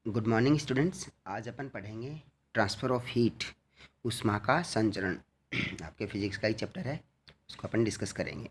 Good morning students. आज अपन पढ़ेंगे transfer of heat, ऊष्मा का संचरण। आपके फिजिक्स का ही चैप्टर है, उसको अपन डिस्कस करेंगे।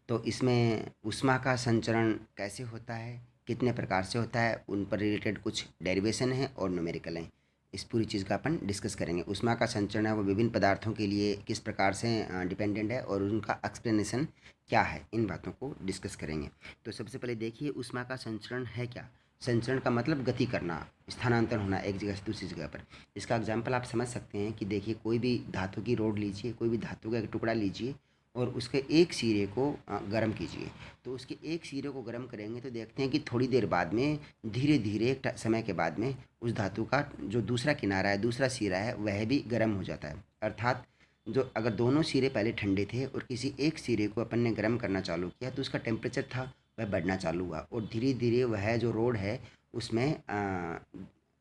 तो इसमें ऊष्मा का संचरण कैसे होता है, कितने प्रकार से होता है, उन पर रिलेटेड कुछ डेरिवेशन है और न्यूमेरिकल हैं। इस पूरी चीज़ का अपन डिस्कस करेंगे। ऊष्मा का संचरण है वो विभिन्न पदार्थों के लिए किस प्रकार से डिपेंडेंट है और उनका एक्सप्लेनेशन क्या है, इन बातों को डिस्कस करेंगे। तो सबसे पहले देखिए ऊष्मा का संचरण है क्या। संचरण का मतलब गति करना, स्थानांतरण होना एक जगह से दूसरी जगह पर। इसका एग्जाम्पल आप समझ सकते हैं कि देखिए कोई भी धातु की रोड लीजिए, कोई भी धातु का एक टुकड़ा लीजिए और उसके एक सिरे को गर्म कीजिए। तो उसके एक सिरे को गर्म करेंगे तो देखते हैं कि थोड़ी देर बाद में धीरे धीरे एक समय के बाद में उस धातु का जो दूसरा किनारा है, दूसरा सिरा है, वह भी गर्म हो जाता है। अर्थात जो अगर दोनों सिरे पहले ठंडे थे और किसी एक सिरे को अपन ने गर्म करना चालू किया तो उसका टेम्परेचर था वह बढ़ना चालू हुआ और धीरे धीरे वह जो रोड है उसमें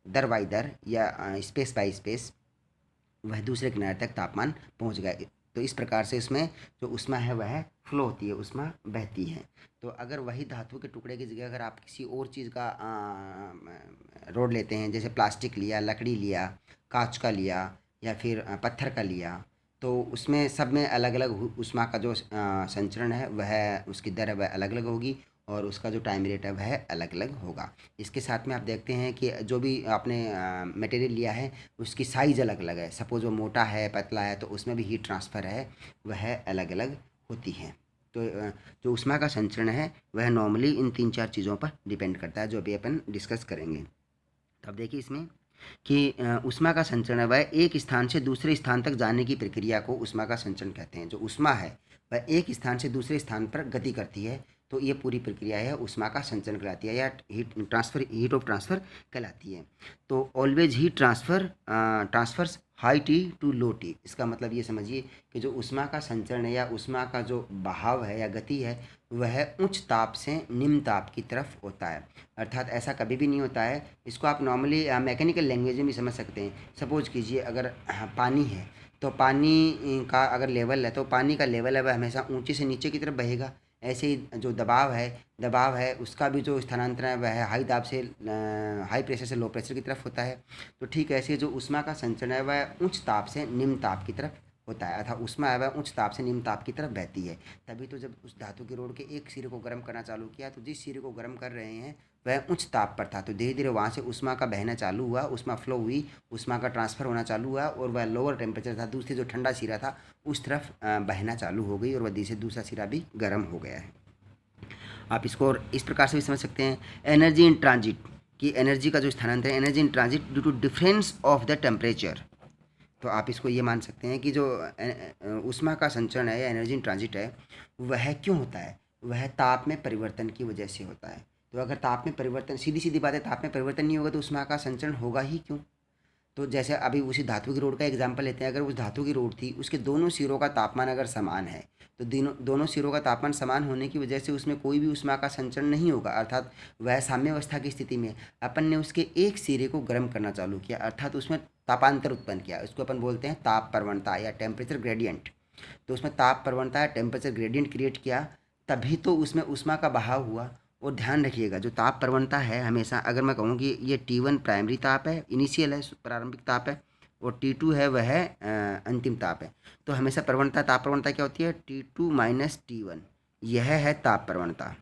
दर बाई दर या स्पेस बाई स्पेस वह दूसरे किनारे तक तापमान पहुंच गया। तो इस प्रकार से इसमें जो ऊष्मा है वह फ्लो होती है, ऊष्मा बहती है। तो अगर वही धातु के टुकड़े की जगह अगर आप किसी और चीज़ का रोड लेते हैं, जैसे प्लास्टिक लिया, लकड़ी लिया, कांच का लिया या फिर पत्थर का लिया, तो उसमें सब में अलग अलग ऊष्मा का जो संचरण है वह उसकी दर वह अलग अलग होगी और उसका जो टाइम रेट है वह अलग अलग होगा। इसके साथ में आप देखते हैं कि जो भी आपने मटेरियल लिया है उसकी साइज़ अलग अलग है। सपोज़ वो मोटा है, पतला है, तो उसमें भी हीट ट्रांसफ़र है वह अलग अलग होती है। तो जो ऊष्मा का संचरण है वह नॉर्मली इन 3-4 चीज़ों पर डिपेंड करता है, जो अभी अपन डिस्कस करेंगे। तो अब देखिए इसमें कि ऊष्मा का संचरण है वह एक स्थान से दूसरे स्थान तक जाने की प्रक्रिया को ऊष्मा का संचरण कहते हैं। जो ऊष्मा है वह एक स्थान से दूसरे स्थान पर गति करती है, तो ये पूरी प्रक्रिया है ऊष्मा का संचरण कहलाती है या हीट ऑफ ट्रांसफ़र कहलाती है। तो always heat transfers high T to low T. इसका मतलब ये समझिए कि जो ऊष्मा का संचरण है या ऊष्मा का जो बहाव है या गति है वह उच्च ताप से निम्न ताप की तरफ होता है। अर्थात ऐसा कभी भी नहीं होता है। इसको आप नॉर्मली मैकेनिकल लैंग्वेज में भी समझ सकते हैं। सपोज कीजिए अगर पानी है तो पानी का अगर लेवल है तो पानी का लेवल है वह हमेशा ऊंचे से नीचे की तरफ बहेगा। ऐसे ही जो दबाव है उसका भी जो स्थानांतरण है वह हाई दाब से हाई प्रेशर से लो प्रेशर की तरफ होता है। तो ठीक ऐसे जो ऊष्मा का संचरण है वह उच्च ताप से निम्न ताप की तरफ होता है, अर्थात ऊष्मा है वह उच्च ताप से निम्न ताप की तरफ बहती है। तभी तो जब उस धातु की रोड के एक सिरे को गर्म करना चालू किया तो जिस सिरे को गर्म कर रहे हैं वह उच्च ताप पर था, तो धीरे धीरे वहाँ से ऊष्मा का बहना चालू हुआ, ऊष्मा फ्लो हुई, ऊष्मा का ट्रांसफ़र होना चालू हुआ और वह लोअर टेम्परेचर था, दूसरी जो ठंडा सिरा था उस तरफ बहना चालू हो गई और वह से दूसरा सिरा भी गर्म हो गया है। आप इसको और इस प्रकार से भी समझ सकते हैं। एनर्जी इन ट्रांजिट, कि एनर्जी का जो स्थानांतरण है, energy in transit due to difference of the temperature. तो आप इसको ये मान सकते हैं कि जो ऊष्मा का संचरण है या एनर्जी इन ट्रांजिट है वह क्यों होता है, वह ताप में परिवर्तन की वजह से होता है। तो अगर ताप में परिवर्तन, सीधी सीधी बात है, ताप में परिवर्तन नहीं होगा तो ऊष्मा का संचरण होगा ही क्यों। तो जैसे अभी उसी धातु की रोड का एग्जांपल लेते हैं। अगर उस धातु की रोड थी, उसके दोनों सिरों का तापमान अगर समान है तो दोनों सिरों का तापमान समान होने की वजह से उसमें कोई भी ऊष्मा का संचरण नहीं होगा। अर्थात वह साम्यावस्था की स्थिति में अपन ने उसके एक सिरे को गर्म करना चालू किया, अर्थात उसमें तापांतर उत्पन्न किया। इसको अपन बोलते हैं ताप प्रवणता या टेम्परेचर ग्रेडियंट। तो उसमें ताप प्रवणता या टेम्परेचर ग्रेडियंट क्रिएट किया, तभी तो उसमें ऊष्मा का बहाव हुआ। और ध्यान रखिएगा जो ताप प्रवणता है हमेशा, अगर मैं कहूँ कि ये T1 प्राइमरी ताप है, इनिशियल है, प्रारंभिक ताप है, और T2 है वह अंतिम ताप है, तो हमेशा प्रवणता, ताप प्रवणता क्या होती है, T2 माइनस T1, यह है ताप प्रवणता।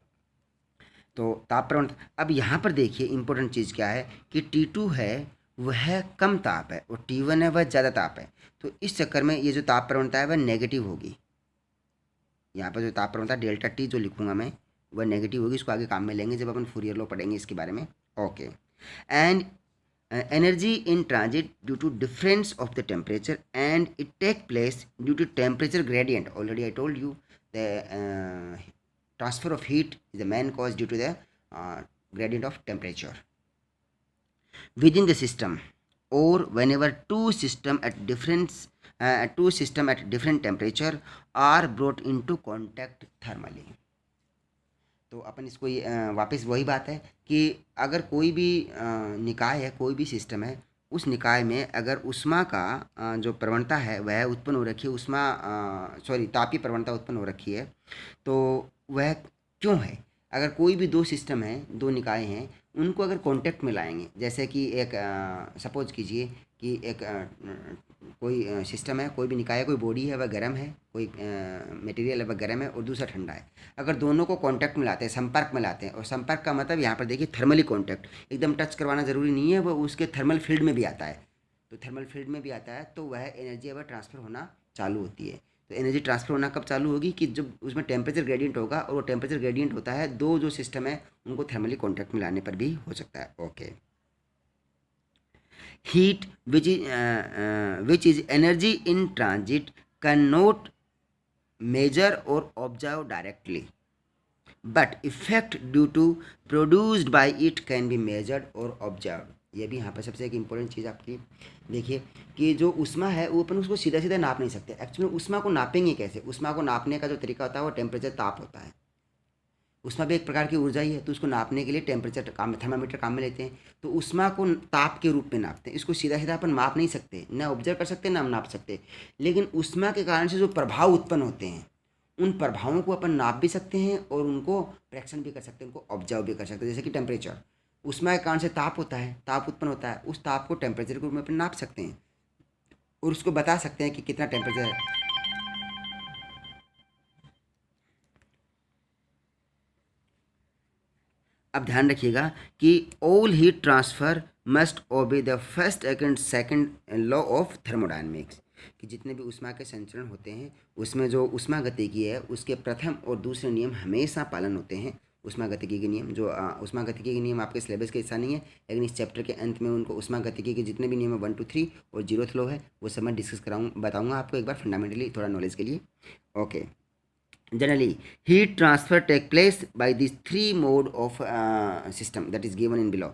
तो ताप प्रवणता, अब यहाँ पर देखिए इंपॉर्टेंट चीज़ क्या है कि T2 है वह कम ताप है और T1 है वह ज़्यादा ताप है। तो इस चक्कर में ये जो ताप प्रवणता है वह नेगेटिव होगी। यहाँ पर जो ताप प्रवणता डेल्टा टी जो लिखूंगा मैं वह नेगेटिव होगी। इसको आगे काम में लेंगे जब अपन फूरियर लॉ पढ़ेंगे इसके बारे में। Okay. And energy in transit due to difference of the temperature and it take place due to temperature gradient. Already I told you the transfer of heat is the main cause due to the gradient of temperature within the system or whenever two system at different temperature are brought into contact thermally। तो अपन इसको वापस वही बात है कि अगर कोई भी निकाय है, कोई भी सिस्टम है, उस निकाय में अगर ऊष्मा का जो प्रवणता है वह उत्पन्न हो रखी है, तापीय प्रवणता उत्पन्न हो रखी है, तो वह क्यों है, अगर कोई भी दो सिस्टम हैं, दो निकाय हैं, उनको अगर कांटेक्ट में लाएंगे, जैसे कि एक सपोज कीजिए कि एक कोई सिस्टम है, कोई भी निकाय है, कोई बॉडी है वह गर्म है, कोई मटेरियल है वह गर्म है और दूसरा ठंडा है। अगर दोनों को कांटेक्ट में लाते हैं, संपर्क में लाते हैं, और संपर्क का मतलब यहाँ पर देखिए थर्मली कांटेक्ट, एकदम टच करवाना ज़रूरी नहीं है, वह उसके थर्मल फील्ड में भी आता है। तो थर्मल फील्ड में भी आता है तो वह एनर्जी अब ट्रांसफ़र होना चालू होती है। तो एनर्जी ट्रांसफ़र होना कब चालू होगी कि जब उसमें टेम्परेचर ग्रेडियंट होगा, और वो टेम्परेचर ग्रेडियंट होता है दो जो सिस्टम है उनको थर्मली कॉन्टैक्ट में लाने पर भी हो सकता है। Okay, heat which is energy in transit can not measure और observe directly, but effect due to produced by it can be measured और ऑब्जर्व। ये भी यहाँ पर सबसे एक इम्पोर्टेंट चीज़ आपकी देखिए कि जो ऊष्मा है वो अपन उसको सीधा सीधा नाप नहीं सकते। एक्चुअली ऊष्मा को नापेंगे कैसे? ऊष्मा को नापने का जो तरीका होता है वो टेम्परेचर, ताप होता है। ऊष्मा भी एक प्रकार की ऊर्जा ही है, तो उसको नापने के लिए टेम्परेचर काम में, थर्मामीटर काम में लेते हैं। तो ऊष्मा को ताप के रूप में नापते हैं। इसको सीधा सीधा अपन माप नहीं सकते, ना ऑब्जर्व कर सकते ना हम नाप सकते। लेकिन ऊष्मा के कारण से जो प्रभाव उत्पन्न होते हैं उन प्रभावों को अपन नाप भी सकते हैं और उनको प्रेक्षण भी कर सकते हैं, उनको ऑब्जर्व भी कर सकते हैं। जैसे कि टेम्परेचर, ऊष्मा के कारण से ताप होता है, ताप उत्पन्न होता है, उस ताप को टेम्परेचर के रूप में अपन नाप सकते हैं और उसको बता सकते हैं कि कितना टेम्परेचर है। अब ध्यान रखिएगा कि all heat transfer must obey the first and second law of thermodynamics, कि जितने भी ऊष्मा के संचरण होते हैं उसमें जो ऊष्मा गतिकी है उसके प्रथम और दूसरे नियम हमेशा पालन होते हैं। ऊष्मा गतिकी के नियम, जो ऊष्मा गतिकी के नियम आपके सिलेबस का हिस्सा नहीं है, लेकिन इस चैप्टर के अंत में उनको ऊष्मा गतिकी के जितने भी नियम है 1 2 3 और 0th लॉ है वो सब मैं डिस्कस बताऊँगा आपको एक बार फंडामेंटली, थोड़ा नॉलेज के लिए। Okay, generally heat transfer take place by these three mode of system that is given in below,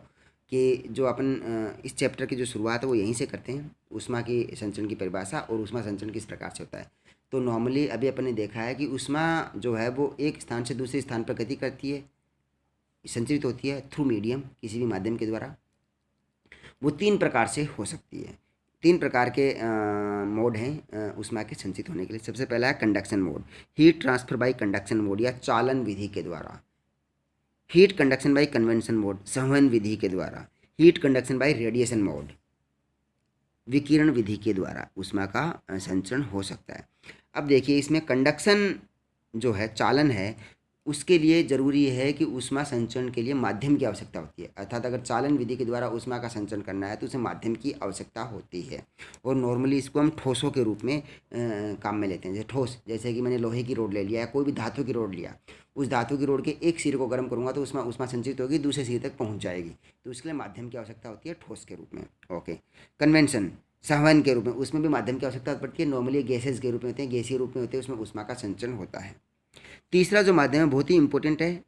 कि जो अपन इस चैप्टर की जो शुरुआत है वो यहीं से करते हैं, ऊष्मा की संचरण की परिभाषा और ऊष्मा संचरण किस प्रकार से होता है। तो नॉर्मली अभी अपन ने देखा है कि ऊष्मा जो है वो एक स्थान से दूसरे स्थान पर गति करती है, संचरित होती है थ्रू मीडियम, किसी भी माध्यम के द्वारा। वो तीन प्रकार से हो सकती है। तीन प्रकार के मोड हैं ऊष्मा के संचित होने के लिए। सबसे पहला है conduction mode, heat transfer by conduction mode या चालन विधि के द्वारा। Heat conduction bye convention mode, संवहन विधि के द्वारा। Heat conduction bye radiation mode, विकिरण विधि के द्वारा ऊष्मा का संचरण हो सकता है। अब देखिए इसमें कंडक्शन जो है, चालन है, उसके लिए ज़रूरी है कि ऊष्मा संचरण के लिए माध्यम की आवश्यकता होती है। अर्थात अगर चालन विधि के द्वारा ऊष्मा का संचरण करना है तो उसे माध्यम की आवश्यकता होती है। और नॉर्मली इसको हम ठोसों के रूप में काम में लेते हैं। जैसे ठोस, जैसे कि मैंने लोहे की रोड ले लिया या कोई भी धातु की रोड लिया, उस धातु की रोड के एक सिरे को गर्म करूँगा तो उसमें ऊष्मा संचित होगी, दूसरे सिरे तक पहुँच जाएगी। तो उसके लिए माध्यम की आवश्यकता होती है ठोस के रूप में। ओके, कन्वेंशन, संवहन के रूप में, उसमें भी माध्यम की आवश्यकता पड़ती है। नॉर्मली गैसेज के रूप में होते हैं, गैसीय रूप में होते हैं, उसमें ऊष्मा का संचरण होता है। तीसरा जो माध्यम है बहुत ही इंपॉर्टेंट है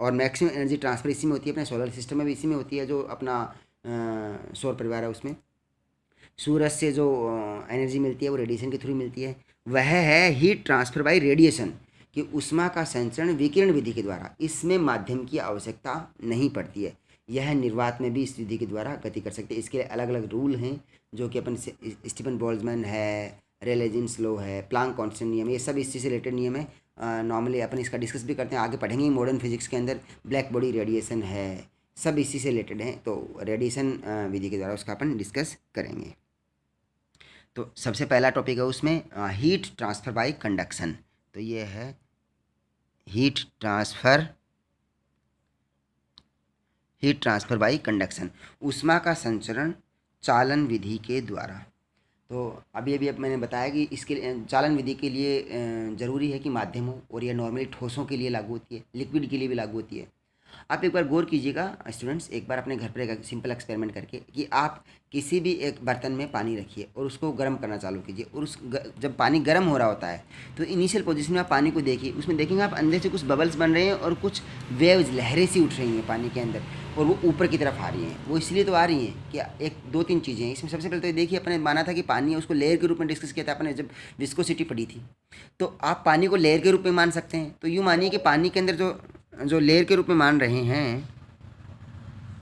और मैक्सिमम एनर्जी ट्रांसफर इसी में होती है, अपने सोलर सिस्टम में भी इसी में होती है। जो अपना सौर परिवार है उसमें सूरज से जो एनर्जी मिलती है वो रेडिएशन के थ्रू मिलती है, वह है हीट ट्रांसफर बाय रेडिएशन, कि ऊष्मा का संचरण विकिरण विधि के द्वारा। इसमें माध्यम की आवश्यकता नहीं पड़ती है। यह निर्वात में भी इस विधि के द्वारा गति कर सकते हैं। इसके लिए अलग अलग रूल हैं जो कि अपन स्टीफन बोल्ट्जमैन है, रेले जीन्स लॉ है, प्लांक कांस्टेंट नियम, ये सब इसी से रिलेटेड नियम है। नॉर्मली अपन इसका डिस्कस भी करते हैं, आगे पढ़ेंगे मॉडर्न फिजिक्स के अंदर। ब्लैक बॉडी रेडिएशन है, सब इसी से रिलेटेड हैं। तो रेडिएशन विधि के द्वारा उसका अपन डिस्कस करेंगे। तो सबसे पहला टॉपिक है उसमें हीट ट्रांसफ़र बाय कंडक्शन। तो ये है हीट ट्रांसफ़र बाय कंडक्शन, ऊष्मा का संचरण चालन विधि के द्वारा। तो अभी अब मैंने बताया कि इसके चालन विधि के लिए ज़रूरी है कि माध्यम हो, और यह नॉर्मली ठोसों के लिए लागू होती है, लिक्विड के लिए भी लागू होती है। आप एक बार गौर कीजिएगा स्टूडेंट्स, एक बार अपने घर पर एक सिंपल एक्सपेरिमेंट करके, कि आप किसी भी एक बर्तन में पानी रखिए और उसको गर्म करना चालू कीजिए, और जब पानी गर्म हो रहा होता है तो इनिशियल पोजीशन में आप पानी को देखिए, उसमें देखेंगे आप अंदर से कुछ बबल्स बन रहे हैं और कुछ वेव्स, लहरें सी उठ रही हैं पानी के अंदर, और वो ऊपर की तरफ आ रही हैं। वो इसलिए तो आ रही हैं कि एक दो तीन चीज़ें हैं इसमें। सबसे पहले तो देखिए, अपने माना था कि पानी है, उसको लेयर के रूप में डिस्कस किया था अपने जब विस्कोसिटी पढ़ी थी। तो आप पानी को लेयर के रूप में मान सकते हैं। तो यूँ मानिए कि पानी के अंदर जो लेयर के रूप में मान रहे हैं,